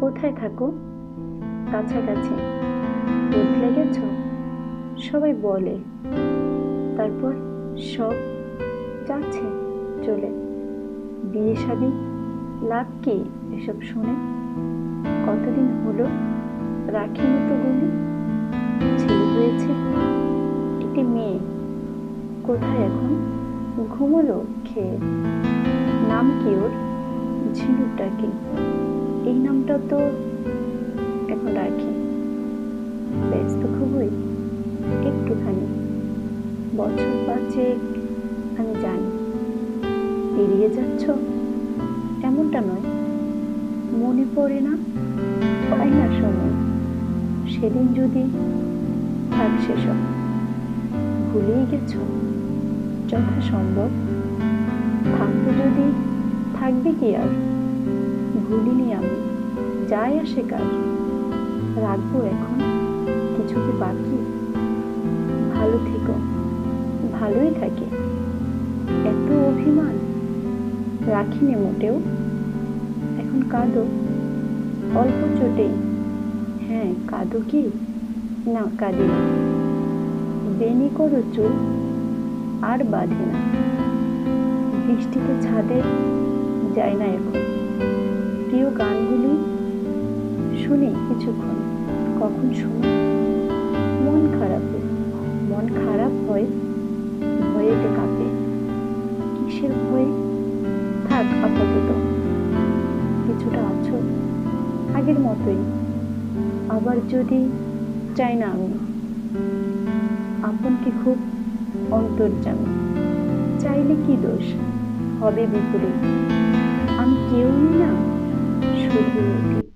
কোথায় থাকো? কাছাকাছি। বদলে গেছো? সবাই বলে। তারপর সব যাচ্ছে চলে। বিয়ে শাদী লাভ কি এসব শুনে? কতদিন হলো রাখিনি তো গুনে। ছেলে হয়েছে, একটি মেয়ে। কোথায় এখন? ঘুমোলো খেয়ে। নাম কি ওর? ঝিনুকটা কি? এই নামটা তো এখন রাখি। ব্যস্ত খুবই একটুখানি। বছর 5 আমি জানি। পেরিয়ে যাচ্ছ এমনটা নয়। মনে পড়ে না, পাই না সময়। সেদিন যদি থাক সেসব, ভুলেই গেছো যথাসম্ভব। থাকতে যদি থাকবে কি আর? ভুলিনি আমি, যাই আসে কার। রাখবো এখন কিছু কি বাকি? ভালো থেকো, ভালোই থাকে। এত অভিমান রাখিনি মোটেও। এখন কাঁদো অল্প চোটেই। হ্যাঁ কাঁদো কি? না কাঁদি না। বেনি করো চুল, আর বাঁধে না। বৃষ্টিতে ছাদে যায় না এখন। প্রিয় গানগুলি শুনি কিছুক্ষণ। কখন শুনি? মন খারাপে। মন খারাপ হয়, ভয়েতে কাঁপে। কিসের ভয়ে? থাক আপাতত। কিছুটা আছো আগের মতোই। আবার যদি চাই না আমি। আপনকে খুব অন্তর্যামী। চাইলে কি দোষ হবে বিপরীত? আমি কেউই না, শুধু অতীত।